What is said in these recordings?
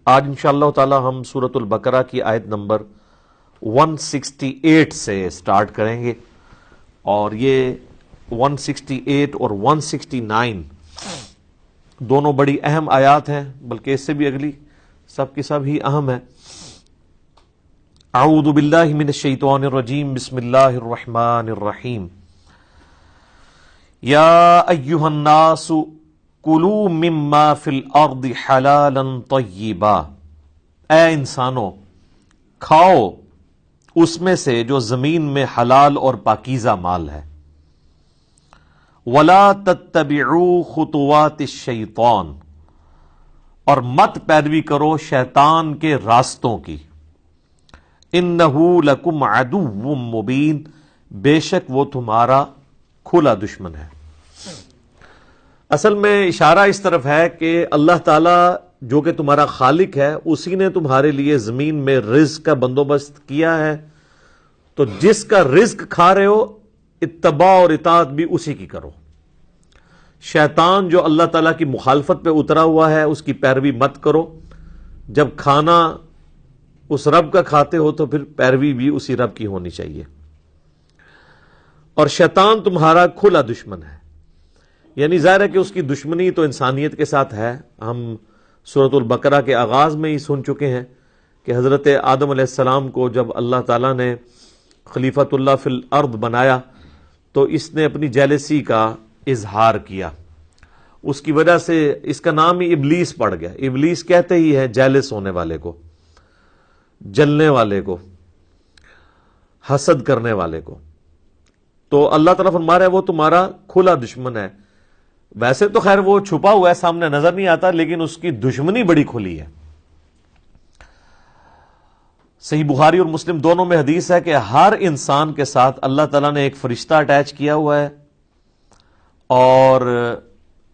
آج انشاءاللہ تعالی ہم سورۃ البقرہ کی آیت نمبر 168 سے سٹارٹ کریں گے، اور یہ 168 اور 169 دونوں بڑی اہم آیات ہیں، بلکہ اس سے بھی اگلی سب کی سب ہی اہم ہے۔ اعوذ باللہ من الشیطان الرجیم، بسم اللہ الرحمن الرحیم۔ یا ایہا الناس کلوا مما فی الارض حلالا طیبا، اے انسانوں کھاؤ اس میں سے جو زمین میں حلال اور پاکیزہ مال ہے۔ ولا تتبعوا خطوات الشیطان، اور مت پیروی کرو شیطان کے راستوں کی۔ انہ لکم عدو مبین، بے شک وہ تمہارا کھلا دشمن ہے۔ اصل میں اشارہ اس طرف ہے کہ اللہ تعالیٰ جو کہ تمہارا خالق ہے، اسی نے تمہارے لیے زمین میں رزق کا بندوبست کیا ہے، تو جس کا رزق کھا رہے ہو اتباع اور اطاعت بھی اسی کی کرو۔ شیطان جو اللہ تعالیٰ کی مخالفت پہ اترا ہوا ہے اس کی پیروی مت کرو۔ جب کھانا اس رب کا کھاتے ہو تو پھر پیروی بھی اسی رب کی ہونی چاہیے۔ اور شیطان تمہارا کھلا دشمن ہے، یعنی ظاہر ہے کہ اس کی دشمنی تو انسانیت کے ساتھ ہے۔ ہم سورۃ البقرہ کے آغاز میں ہی سن چکے ہیں کہ حضرت آدم علیہ السلام کو جب اللہ تعالیٰ نے خلیفۃ اللہ فی الارض بنایا تو اس نے اپنی جیلسی کا اظہار کیا، اس کی وجہ سے اس کا نام ہی ابلیس پڑ گیا۔ ابلیس کہتے ہی ہے جیلس ہونے والے کو، جلنے والے کو، حسد کرنے والے کو۔ تو اللہ تعالیٰ فرما رہا ہے وہ تمہارا کھلا دشمن ہے۔ ویسے تو خیر وہ چھپا ہوا ہے، سامنے نظر نہیں آتا، لیکن اس کی دشمنی بڑی کھلی ہے۔ صحیح بخاری اور مسلم دونوں میں حدیث ہے کہ ہر انسان کے ساتھ اللہ تعالیٰ نے ایک فرشتہ اٹیچ کیا ہوا ہے، اور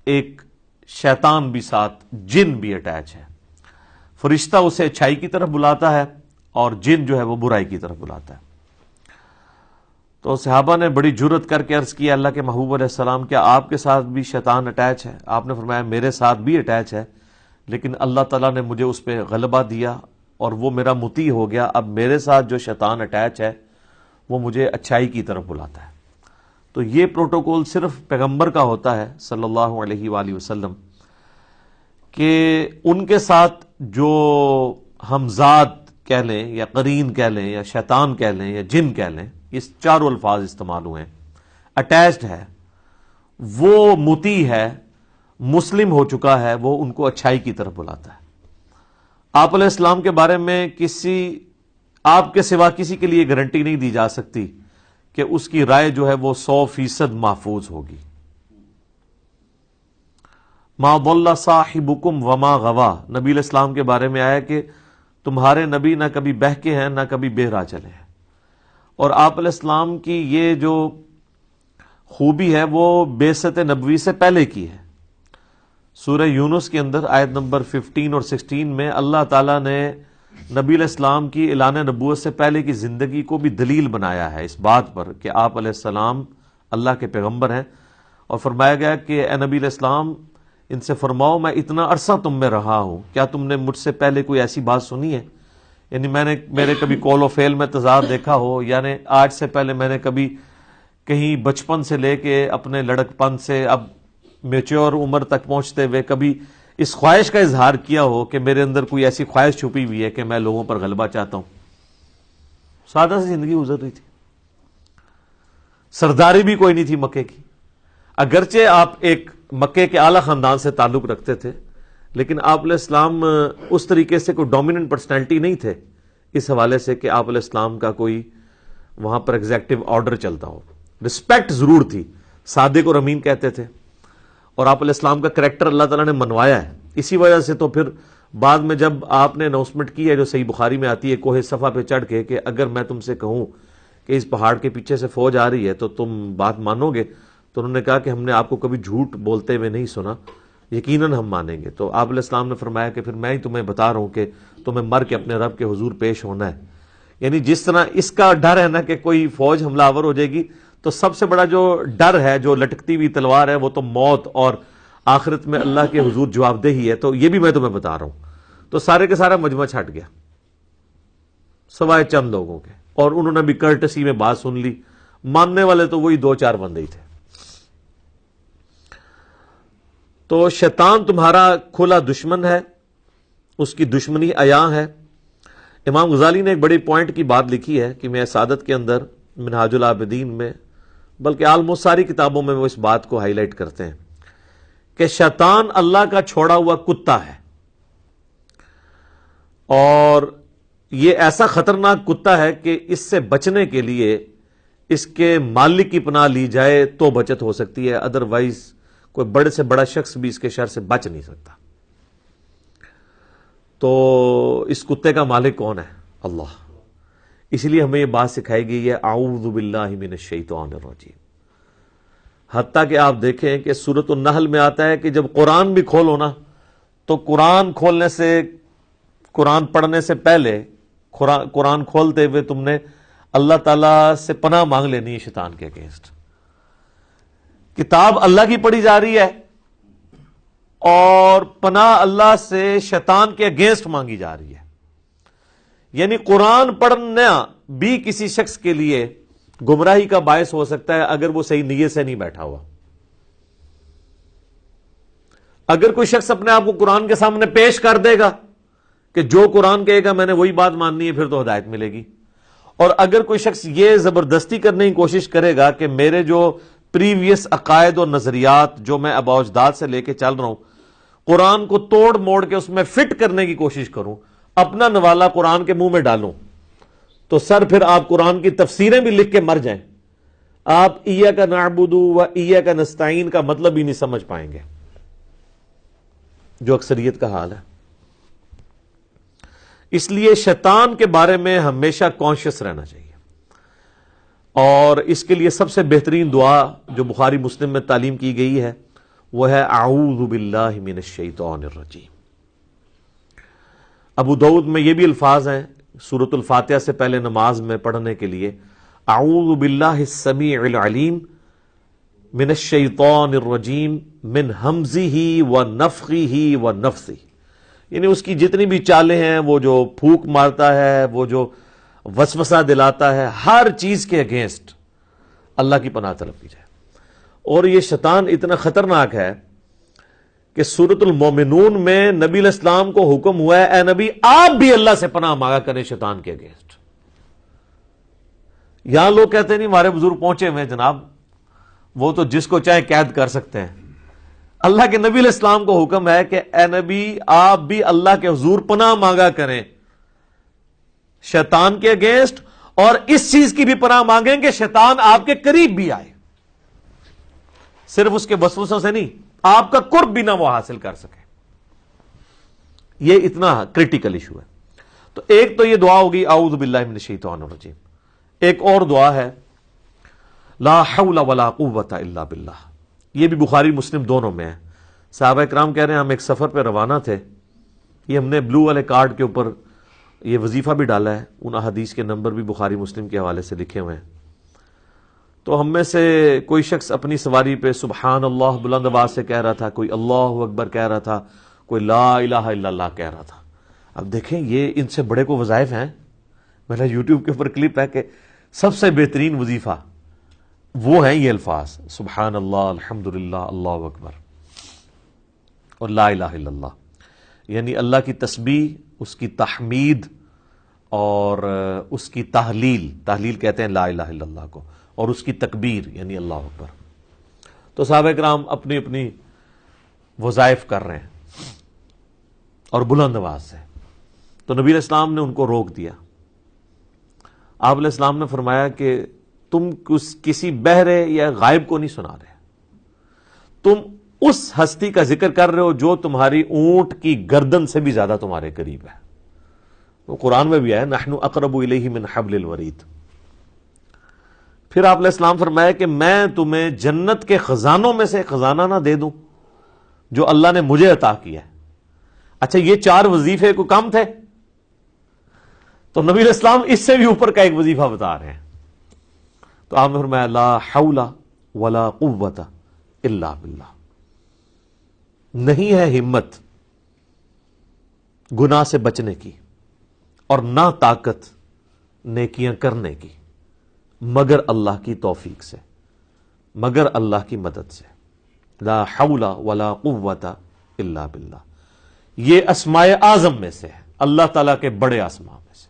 ایک شیطان بھی ساتھ، جن بھی اٹیچ ہے۔ فرشتہ اسے اچھائی کی طرف بلاتا ہے اور جن جو ہے وہ برائی کی طرف بلاتا ہے۔ تو صحابہ نے بڑی جرت کر کے عرض کیا اللہ کے محبوب علیہ السلام، کیا آپ کے ساتھ بھی شیطان اٹیچ ہے؟ آپ نے فرمایا میرے ساتھ بھی اٹیچ ہے، لیکن اللہ تعالیٰ نے مجھے اس پہ غلبہ دیا اور وہ میرا مطیع ہو گیا۔ اب میرے ساتھ جو شیطان اٹیچ ہے وہ مجھے اچھائی کی طرف بلاتا ہے۔ تو یہ پروٹوکول صرف پیغمبر کا ہوتا ہے صلی اللہ علیہ وآلہ وسلم، کہ ان کے ساتھ جو ہمزاد کہہ لیں یا قرین کہہ لیں یا شیطان کہہ لیں یا جن کہہ لیں، اس چاروں الفاظ استعمال ہوئے ہیں۔ اٹیچڈ ہے، وہ مطیع ہے، مسلم ہو چکا ہے، وہ ان کو اچھائی کی طرف بلاتا ہے۔ آپ علیہ السلام کے بارے میں آپ کے سوا کسی کے لیے گارنٹی نہیں دی جا سکتی کہ اس کی رائے جو ہے وہ 100% محفوظ ہوگی۔ ما ضل صاحبکم وما غوا، نبی علیہ السلام کے بارے میں آیا کہ تمہارے نبی نہ کبھی بہکے ہیں نہ کبھی بہرا چلے ہیں۔ اور آپ علیہ السلام کی یہ جو خوبی ہے وہ بعثت نبوی سے پہلے کی ہے۔ سورہ یونس کے اندر آیت نمبر 15 اور 16 میں اللہ تعالیٰ نے نبی علیہ السلام کی اعلان نبوت سے پہلے کی زندگی کو بھی دلیل بنایا ہے اس بات پر کہ آپ علیہ السلام اللہ کے پیغمبر ہیں، اور فرمایا گیا کہ اے نبی علیہ السلام ان سے فرماؤ میں اتنا عرصہ تم میں رہا ہوں، کیا تم نے مجھ سے پہلے کوئی ایسی بات سنی ہے؟ یعنی میں نے میرے کبھی قول و فعل میں تضاد دیکھا ہو، یعنی آج سے پہلے میں نے کبھی کہیں بچپن سے لے کے اپنے لڑک پن سے اب میچور عمر تک پہنچتے ہوئے کبھی اس خواہش کا اظہار کیا ہو کہ میرے اندر کوئی ایسی خواہش چھپی ہوئی ہے کہ میں لوگوں پر غلبہ چاہتا ہوں؟ سادہ سی زندگی گزر رہی تھی، سرداری بھی کوئی نہیں تھی مکے کی۔ اگرچہ آپ ایک مکے کے اعلیٰ خاندان سے تعلق رکھتے تھے، لیکن آپ علیہ السلام اس طریقے سے کوئی ڈومیننٹ پرسنالٹی نہیں تھے اس حوالے سے کہ آپ علیہ السلام کا کوئی وہاں پر ایگزیکٹو آرڈر چلتا ہو۔ رسپیکٹ ضرور تھی، صادق اور امین کہتے تھے، اور آپ علیہ السلام کا کریکٹر اللہ تعالیٰ نے منوایا ہے۔ اسی وجہ سے تو پھر بعد میں جب آپ نے اناؤنسمنٹ کی ہے جو صحیح بخاری میں آتی ہے کوہ صفا پہ چڑھ کے کہ اگر میں تم سے کہوں کہ اس پہاڑ کے پیچھے سے فوج آ رہی ہے تو تم بات مانو گے؟ تو انہوں نے کہا کہ ہم نے آپ کو کبھی جھوٹ بولتے ہوئے نہیں سنا، یقیناً ہم مانیں گے۔ تو آپ علیہ السلام نے فرمایا کہ پھر میں ہی تمہیں بتا رہا ہوں کہ تمہیں مر کے اپنے رب کے حضور پیش ہونا ہے۔ یعنی جس طرح اس کا ڈر ہے نا کہ کوئی فوج حملہ آور ہو جائے گی، تو سب سے بڑا جو ڈر ہے، جو لٹکتی ہوئی تلوار ہے، وہ تو موت اور آخرت میں اللہ کے حضور جواب دہی ہے۔ تو یہ بھی میں تمہیں بتا رہا ہوں۔ تو سارے کے سارا مجمع چھٹ گیا سوائے چند لوگوں کے، اور انہوں نے بھی کرٹسی میں بات سن لی، ماننے والے تو وہی 2-4 بندے ہی تھے۔ تو شیطان تمہارا کھلا دشمن ہے، اس کی دشمنی عیاں ہے۔ امام غزالی نے ایک بڑی پوائنٹ کی بات لکھی ہے کہ میں سعادت کے اندر، منہاج العابدین میں، بلکہ آلموسٹ ساری کتابوں میں وہ اس بات کو ہائی لائٹ کرتے ہیں کہ شیطان اللہ کا چھوڑا ہوا کتا ہے، اور یہ ایسا خطرناک کتا ہے کہ اس سے بچنے کے لیے اس کے مالک کی پناہ لی جائے تو بچت ہو سکتی ہے، ادروائز کوئی بڑے سے بڑا شخص بھی اس کے شر سے بچ نہیں سکتا۔ تو اس کتے کا مالک کون ہے؟ اللہ۔ اس لیے ہمیں یہ بات سکھائی گئی ہے، اعوذ باللہ من الشیطان الرجیم۔ حتیٰ کہ آپ دیکھیں کہ سورۃ النحل میں آتا ہے کہ جب قرآن بھی کھولو نا، تو قرآن کھولنے سے، قرآن پڑھنے سے پہلے، قرآن کھولتے ہوئے تم نے اللہ تعالیٰ سے پناہ مانگ لینی ہے شیطان کے اگینسٹ۔ کتاب اللہ کی پڑھی جا رہی ہے اور پناہ اللہ سے شیطان کے اگینسٹ مانگی جا رہی ہے، یعنی قرآن پڑھنا بھی کسی شخص کے لیے گمراہی کا باعث ہو سکتا ہے اگر وہ صحیح نیت سے نہیں بیٹھا ہوا۔ اگر کوئی شخص اپنے آپ کو قرآن کے سامنے پیش کر دے گا کہ جو قرآن کہے گا میں نے وہی بات ماننی ہے، پھر تو ہدایت ملے گی۔ اور اگر کوئی شخص یہ زبردستی کرنے کی کوشش کرے گا کہ میرے جو پریویس عقائد اور نظریات جو میں آباء و اجداد سے لے کے چل رہا ہوں، قرآن کو توڑ موڑ کے اس میں فٹ کرنے کی کوشش کروں، اپنا نوالا قرآن کے منہ میں ڈالوں، تو سر پھر آپ قرآن کی تفسیریں بھی لکھ کے مر جائیں، آپ ایاک نعبد و ایاک نستعین کا مطلب ہی نہیں سمجھ پائیں گے، جو اکثریت کا حال ہے۔ اس لیے شیطان کے بارے میں ہمیشہ کانشیس رہنا چاہیے، اور اس کے لیے سب سے بہترین دعا جو بخاری مسلم میں تعلیم کی گئی ہے وہ ہے اعوذ باللہ من الشیطان الرجیم۔ ابو داؤد میں یہ بھی الفاظ ہیں سورۃ الفاتحہ سے پہلے نماز میں پڑھنے کے لیے، اعوذ باللہ السمیع العلیم من الشیطان الرجیم من ہمزہ ونفخہ ونفثہ، یعنی اس کی جتنی بھی چالیں ہیں، وہ جو پھونک مارتا ہے، وہ جو وسوسہ دلاتا ہے، ہر چیز کے اگینسٹ اللہ کی پناہ طلب کی جائے۔ اور یہ شیطان اتنا خطرناک ہے کہ سورۃ المومنون میں نبی علیہ السلام کو حکم ہوا ہے، اے نبی آپ بھی اللہ سے پناہ مانگا کریں شیطان کے اگینسٹ۔ یہاں لوگ کہتے ہیں نہیں ہمارے بزرگ پہنچے ہوئے جناب، وہ تو جس کو چاہے قید کر سکتے ہیں۔ اللہ کے نبی علیہ السلام کو حکم ہے کہ اے نبی آپ بھی اللہ کے حضور پناہ مانگا کریں شیطان کے اگینسٹ، اور اس چیز کی بھی پناہ مانگیں کہ شیطان آپ کے قریب بھی آئے، صرف اس کے وسوسوں سے نہیں، آپ کا قرب بھی نہ وہ حاصل کر سکے۔ یہ اتنا کریٹیکل ایشو ہے۔ تو ایک تو یہ دعا ہوگی اعوذ باللہ من الشیطان الرجیم، ایک اور دعا ہے لا حول ولا قوت الا باللہ، یہ بھی بخاری مسلم دونوں میں ہے۔ صحابہ کرام کہہ رہے ہیں ہم ایک سفر پہ روانہ تھے، یہ ہم نے بلو والے کارڈ کے اوپر یہ وظیفہ بھی ڈالا ہے، ان احادیث کے نمبر بھی بخاری مسلم کے حوالے سے لکھے ہوئے ہیں۔ تو ہم میں سے کوئی شخص اپنی سواری پہ سبحان اللہ بلند آواز سے کہہ رہا تھا، کوئی اللہ اکبر کہہ رہا تھا، کوئی لا الہ الا اللہ کہہ رہا تھا۔ اب دیکھیں یہ ان سے بڑے کو وظائف ہیں، میں نے یوٹیوب کے اوپر کلپ ہے کہ سب سے بہترین وظیفہ وہ ہیں یہ الفاظ سبحان اللہ الحمدللہ اللہ اکبر اور لا الہ الا اللہ، یعنی اللہ کی تسبیح، اس کی تحمید اور اس کی تحلیل کہتے ہیں لا الہ الا اللہ کو، اور اس کی تکبیر یعنی اللہ اکبر۔ تو صحابہ کرام اپنی اپنی وظائف کر رہے ہیں اور بلند آواز سے، تو نبی علیہ السلام نے ان کو روک دیا۔ آپ علیہ السلام نے فرمایا کہ تم کسی بہرے یا غائب کو نہیں سنا رہے، تم اس ہستی کا ذکر کر رہے ہو جو تمہاری اونٹ کی گردن سے بھی زیادہ تمہارے قریب ہے۔ وہ قرآن میں بھی ہے نحن اقرب الیہ من حبل الورید۔ پھر آپ علیہ السلام فرمایا کہ میں تمہیں جنت کے خزانوں میں سے خزانہ نہ دے دوں جو اللہ نے مجھے عطا کیا ہے۔ اچھا یہ 4 وظیفے کو کم تھے؟ تو نبی علیہ السلام اس سے بھی اوپر کا ایک وظیفہ بتا رہے ہیں۔ تو آپ نے فرمایا لا حول ولا قوت الا باللہ، نہیں ہے ہمت گناہ سے بچنے کی اور نہ طاقت نیکیاں کرنے کی مگر اللہ کی توفیق سے، مگر اللہ کی مدد سے۔ لا حول ولا قوت الا باللہ، یہ اسماء اعظم میں سے ہے، اللہ تعالیٰ کے بڑے اسماء میں سے۔